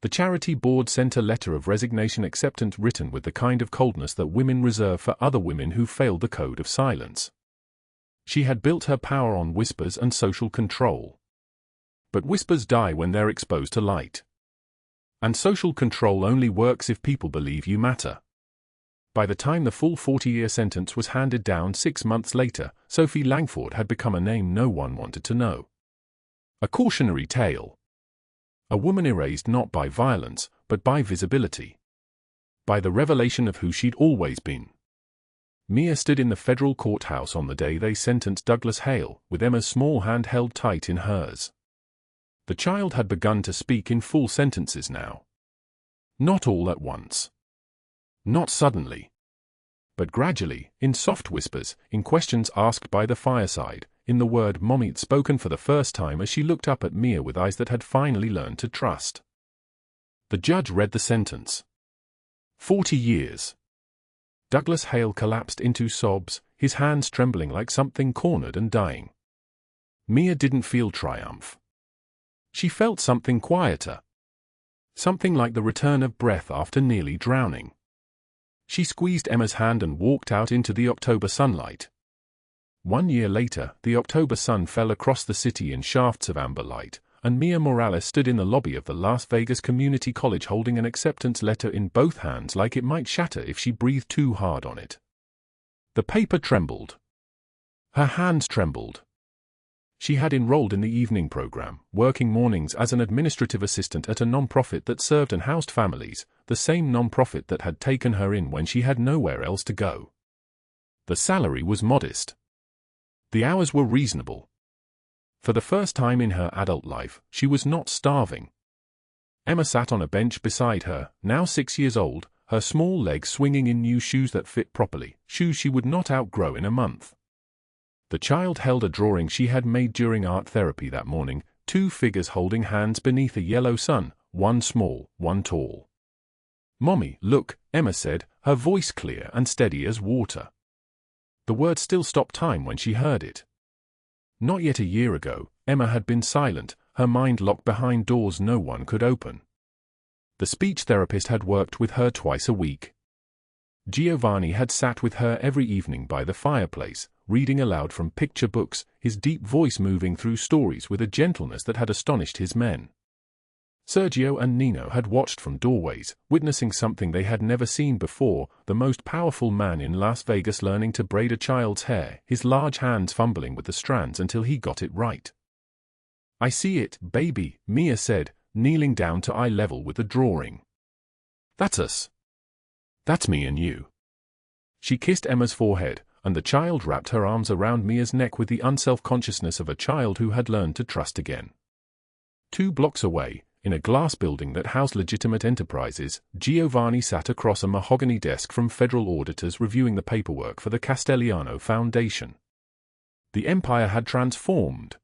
The charity board sent a letter of resignation acceptance written with the kind of coldness that women reserve for other women who failed the code of silence. She had built her power on whispers and social control. But whispers die when they're exposed to light. And social control only works if people believe you matter. By the time the full 40-year sentence was handed down 6 months later, Sophie Langford had become a name no one wanted to know. A cautionary tale. A woman erased not by violence, but by visibility. By the revelation of who she'd always been. Mia stood in the federal courthouse on the day they sentenced Douglas Hale, with Emma's small hand held tight in hers. The child had begun to speak in full sentences now. Not all at once. Not suddenly. But gradually, in soft whispers, in questions asked by the fireside, in the word "mommy" spoken for the first time as she looked up at Mia with eyes that had finally learned to trust. The judge read the sentence. 40 years. Douglas Hale collapsed into sobs, his hands trembling like something cornered and dying. Mia didn't feel triumph. She felt something quieter. Something like the return of breath after nearly drowning. She squeezed Emma's hand and walked out into the October sunlight. 1 year later, the October sun fell across the city in shafts of amber light, and Mia Morales stood in the lobby of the Las Vegas Community College holding an acceptance letter in both hands like it might shatter if she breathed too hard on it. The paper trembled. Her hands trembled. She had enrolled in the evening program, working mornings as an administrative assistant at a non-profit that served and housed families, the same non-profit that had taken her in when she had nowhere else to go. The salary was modest. The hours were reasonable. For the first time in her adult life, she was not starving. Emma sat on a bench beside her, now 6 years old, her small legs swinging in new shoes that fit properly, shoes she would not outgrow in a month. The child held a drawing she had made during art therapy that morning, 2 figures holding hands beneath a yellow sun, one small, one tall. "Mommy, look," Emma said, her voice clear and steady as water. The word still stopped time when she heard it. Not yet a year ago, Emma had been silent, her mind locked behind doors no one could open. The speech therapist had worked with her twice a week. Giovanni had sat with her every evening by the fireplace, reading aloud from picture books, his deep voice moving through stories with a gentleness that had astonished his men. Sergio and Nino had watched from doorways, witnessing something they had never seen before, the most powerful man in Las Vegas learning to braid a child's hair, his large hands fumbling with the strands until he got it right. "I see it, baby," Mia said, kneeling down to eye level with the drawing. "That's us. That's me and you." She kissed Emma's forehead, and the child wrapped her arms around Mia's neck with the unself-consciousness of a child who had learned to trust again. 2 blocks away, in a glass building that housed legitimate enterprises, Giovanni sat across a mahogany desk from federal auditors reviewing the paperwork for the Castellano Foundation. The empire had transformed.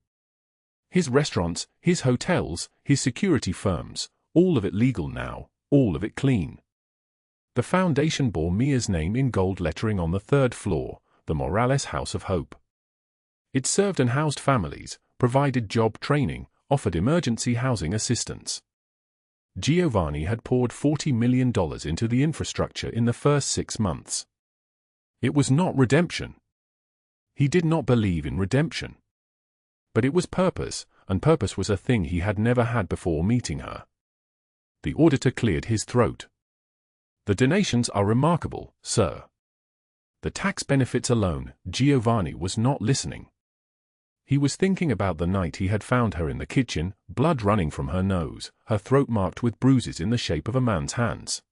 His restaurants, his hotels, his security firms, All of it legal now, all of it clean. The foundation bore Mia's name in gold lettering on the 3rd floor, the Morales House of Hope. It served and housed families, provided job training, offered emergency housing assistance. Giovanni had poured $40 million into the infrastructure in the first 6 months. It was not redemption. He did not believe in redemption. But it was purpose, and purpose was a thing he had never had before meeting her. The auditor cleared his throat. The donations are remarkable, sir. The tax benefits alone. Giovanni was not listening. He was thinking about the night he had found her in the kitchen, blood running from her nose, her throat marked with bruises in the shape of a man's hands.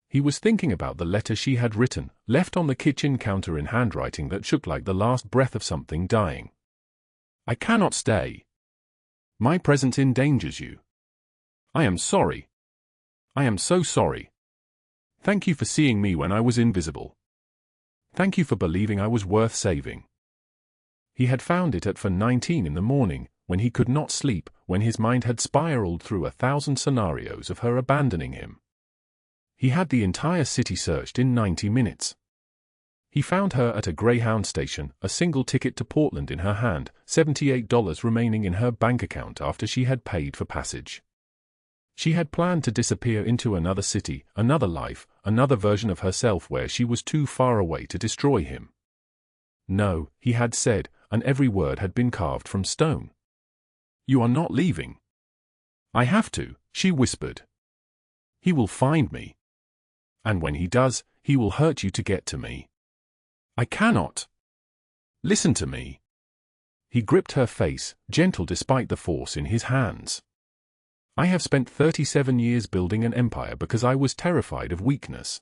He was thinking about the letter she had written, left on the kitchen counter in handwriting that shook like the last breath of something dying. I cannot stay. My presence endangers you. I am sorry. I am so sorry. Thank you for seeing me when I was invisible. Thank you for believing I was worth saving. He had found it at 4:19 in the morning, when he could not sleep, when his mind had spiraled through 1,000 scenarios of her abandoning him. He had the entire city searched in 90 minutes. He found her at a Greyhound station, a single ticket to Portland in her hand, $78 remaining in her bank account after she had paid for passage. She had planned to disappear into another city, another life, another version of herself where she was too far away to destroy him. No, he had said, and every word had been carved from stone. You are not leaving. I have to, she whispered. He will find me. And when he does, he will hurt you to get to me. I cannot. Listen to me. He gripped her face, gentle despite the force in his hands. I have spent 37 years building an empire because I was terrified of weakness.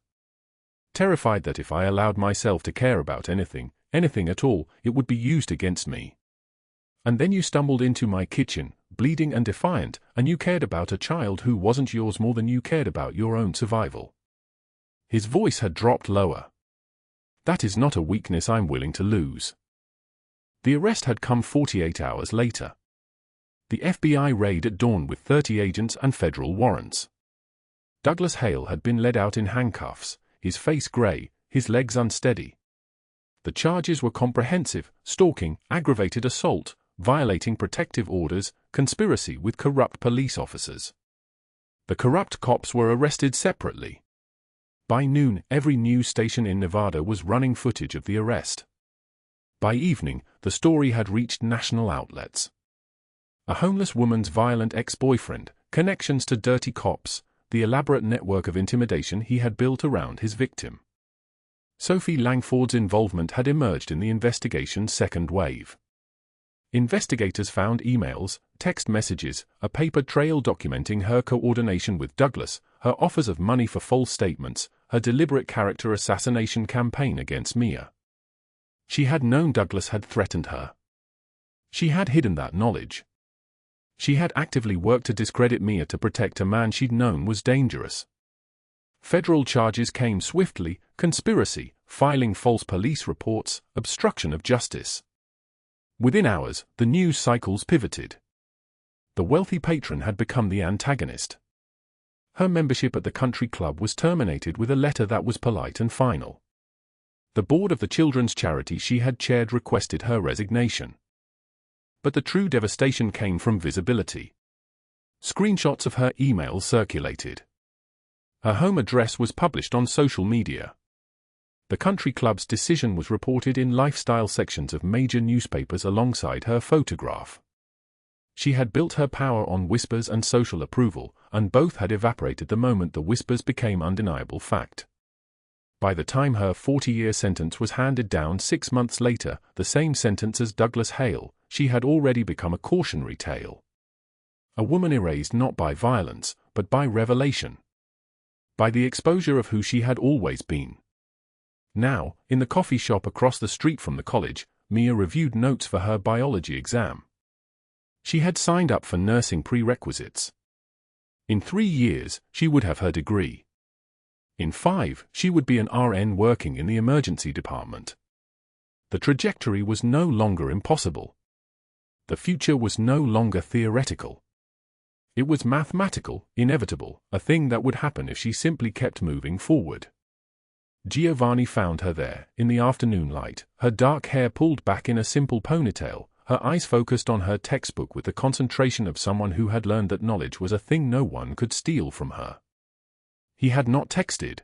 Terrified that if I allowed myself to care about anything at all, it would be used against me. And then you stumbled into my kitchen, bleeding and defiant, and you cared about a child who wasn't yours more than you cared about your own survival. His voice had dropped lower. That is not a weakness I'm willing to lose. The arrest had come 48 hours later. The FBI raid at dawn with 30 agents and federal warrants. Douglas Hale had been led out in handcuffs, his face gray, his legs unsteady. The charges were comprehensive: stalking, aggravated assault, violating protective orders, conspiracy with corrupt police officers. The corrupt cops were arrested separately. By noon, every news station in Nevada was running footage of the arrest. By evening, the story had reached national outlets. A homeless woman's violent ex-boyfriend, connections to dirty cops, the elaborate network of intimidation he had built around his victim. Sophie Langford's involvement had emerged in the investigation's second wave. Investigators found emails, text messages, a paper trail documenting her coordination with Douglas, her offers of money for false statements, her deliberate character assassination campaign against Mia. She had known Douglas had threatened her. She had hidden that knowledge. She had actively worked to discredit Mia to protect a man she'd known was dangerous. Federal charges came swiftly: conspiracy, filing false police reports, obstruction of justice. Within hours, the news cycles pivoted. The wealthy patron had become the antagonist. Her membership at the country club was terminated with a letter that was polite and final. The board of the children's charity she had chaired requested her resignation. But the true devastation came from visibility. Screenshots of her emails circulated. Her home address was published on social media. The country club's decision was reported in lifestyle sections of major newspapers alongside her photograph. She had built her power on whispers and social approval, and both had evaporated the moment the whispers became undeniable fact. By the time her 40-year sentence was handed down 6 months later, the same sentence as Douglas Hale, she had already become a cautionary tale. A woman erased not by violence, but by revelation. By the exposure of who she had always been. Now, in the coffee shop across the street from the college, Mia reviewed notes for her biology exam. She had signed up for nursing prerequisites. In 3 years, she would have her degree. In 5, she would be an RN working in the emergency department. The trajectory was no longer impossible. The future was no longer theoretical. It was mathematical, inevitable, a thing that would happen if she simply kept moving forward. Giovanni found her there, in the afternoon light, her dark hair pulled back in a simple ponytail, her eyes focused on her textbook with the concentration of someone who had learned that knowledge was a thing no one could steal from her. He had not texted.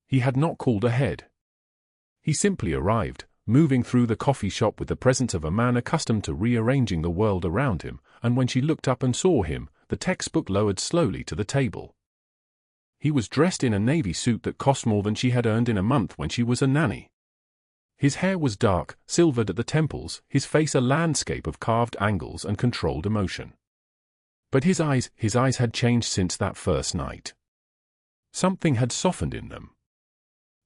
He had not called ahead. He simply arrived, moving through the coffee shop with the presence of a man accustomed to rearranging the world around him, and when she looked up and saw him, the textbook lowered slowly to the table. He was dressed in a navy suit that cost more than she had earned in a month when she was a nanny. His hair was dark, silvered at the temples, his face a landscape of carved angles and controlled emotion. But his eyes had changed since that first night. Something had softened in them.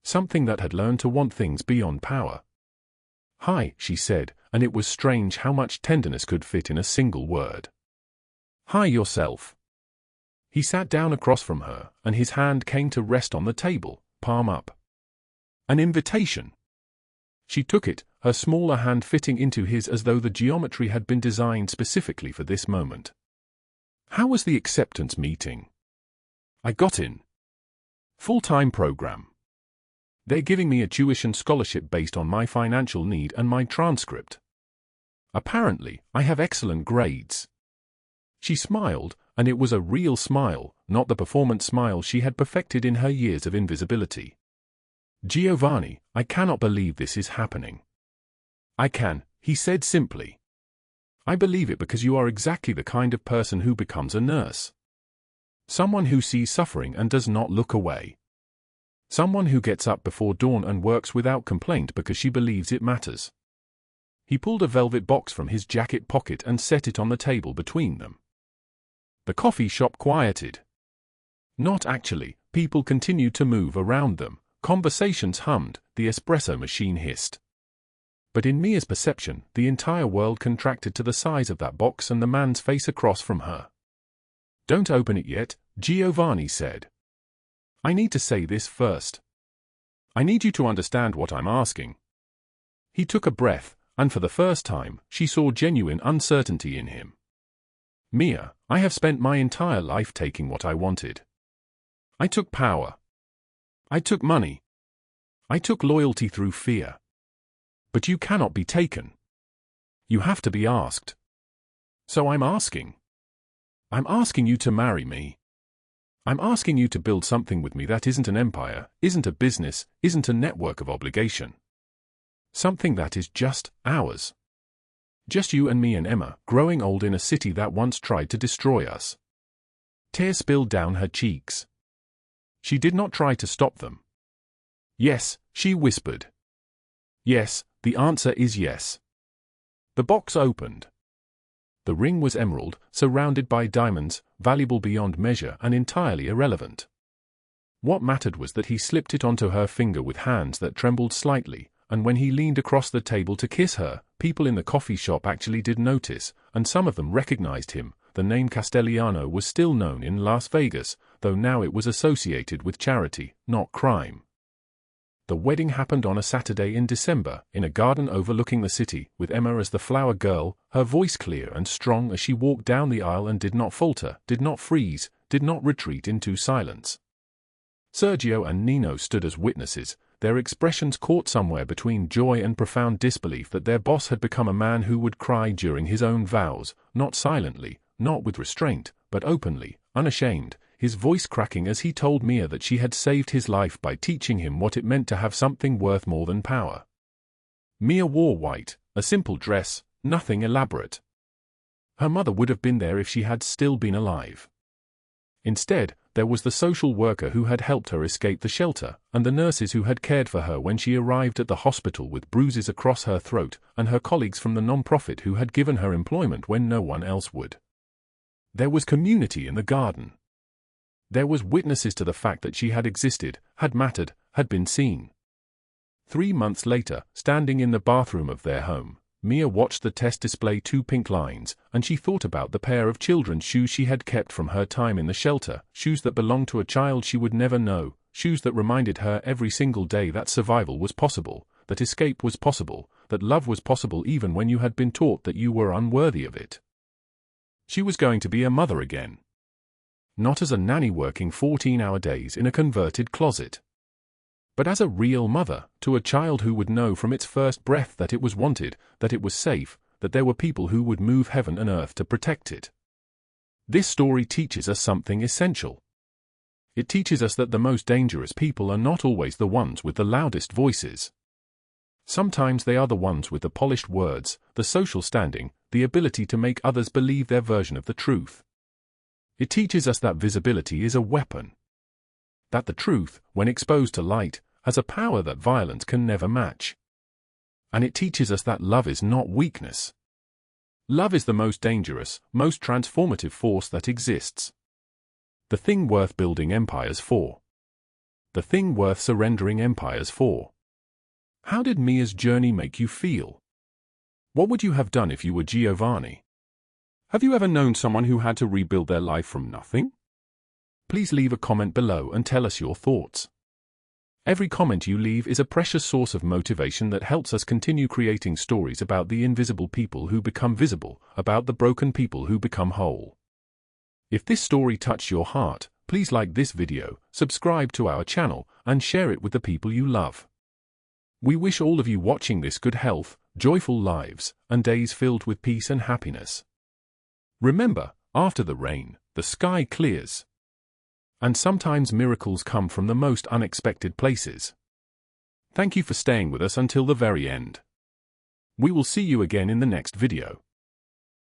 Something that had learned to want things beyond power. "Hi," she said, and it was strange how much tenderness could fit in a single word. "Hi yourself." He sat down across from her, and his hand came to rest on the table, palm up. An invitation. She took it, her smaller hand fitting into his as though the geometry had been designed specifically for this moment. "How was the acceptance meeting?" "I got in. Full-time program. They're giving me a tuition scholarship based on my financial need and my transcript. Apparently, I have excellent grades." She smiled, and it was a real smile, not the performance smile she had perfected in her years of invisibility. "Giovanni, I cannot believe this is happening." "I can," he said simply. "I believe it because you are exactly the kind of person who becomes a nurse. Someone who sees suffering and does not look away. Someone who gets up before dawn and works without complaint because she believes it matters." He pulled a velvet box from his jacket pocket and set it on the table between them. The coffee shop quieted. Not actually, people continued to move around them, conversations hummed, the espresso machine hissed. But in Mia's perception, the entire world contracted to the size of that box and the man's face across from her. "Don't open it yet," Giovanni said. "I need to say this first. I need you to understand what I'm asking." He took a breath, and for the first time, she saw genuine uncertainty in him. "Mia, I have spent my entire life taking what I wanted. I took power. I took money. I took loyalty through fear. But you cannot be taken. You have to be asked. So I'm asking. I'm asking you to marry me. I'm asking you to build something with me that isn't an empire, isn't a business, isn't a network of obligation. Something that is just ours. Just you and me and Emma, growing old in a city that once tried to destroy us." Tears spilled down her cheeks. She did not try to stop them. "Yes," she whispered. "Yes, the answer is yes." The box opened. The ring was emerald, surrounded by diamonds, valuable beyond measure and entirely irrelevant. What mattered was that he slipped it onto her finger with hands that trembled slightly, and when he leaned across the table to kiss her, people in the coffee shop actually did notice, and some of them recognized him. The name Castellano was still known in Las Vegas, though now it was associated with charity, not crime. The wedding happened on a Saturday in December, in a garden overlooking the city, with Emma as the flower girl, her voice clear and strong as she walked down the aisle and did not falter, did not freeze, did not retreat into silence. Sergio and Nino stood as witnesses, their expressions caught somewhere between joy and profound disbelief that their boss had become a man who would cry during his own vows, not silently, not with restraint, but openly, unashamed, his voice cracking as he told Mia that she had saved his life by teaching him what it meant to have something worth more than power. Mia wore white, a simple dress, nothing elaborate. Her mother would have been there if she had still been alive. Instead, there was the social worker who had helped her escape the shelter, and the nurses who had cared for her when she arrived at the hospital with bruises across her throat, and her colleagues from the non-profit who had given her employment when no one else would. There was community in the garden. There was witnesses to the fact that she had existed, had mattered, had been seen. 3 months later, standing in the bathroom of their home, Mia watched the test display 2 pink lines, and she thought about the pair of children's shoes she had kept from her time in the shelter, shoes that belonged to a child she would never know, shoes that reminded her every single day that survival was possible, that escape was possible, that love was possible even when you had been taught that you were unworthy of it. She was going to be a mother again. Not as a nanny working 14-hour days in a converted closet, but as a real mother to a child who would know from its first breath that it was wanted, that it was safe, that there were people who would move heaven and earth to protect it. This story teaches us something essential. It teaches us that the most dangerous people are not always the ones with the loudest voices. Sometimes they are the ones with the polished words, the social standing, the ability to make others believe their version of the truth. It teaches us that visibility is a weapon. That the truth, when exposed to light, has a power that violence can never match. And it teaches us that love is not weakness. Love is the most dangerous, most transformative force that exists. The thing worth building empires for. The thing worth surrendering empires for. How did Mia's journey make you feel? What would you have done if you were Giovanni? Have you ever known someone who had to rebuild their life from nothing? Please leave a comment below and tell us your thoughts. Every comment you leave is a precious source of motivation that helps us continue creating stories about the invisible people who become visible, about the broken people who become whole. If this story touched your heart, please like this video, subscribe to our channel, and share it with the people you love. We wish all of you watching this good health, joyful lives, and days filled with peace and happiness. Remember, after the rain, the sky clears. And sometimes miracles come from the most unexpected places. Thank you for staying with us until the very end. We will see you again in the next video.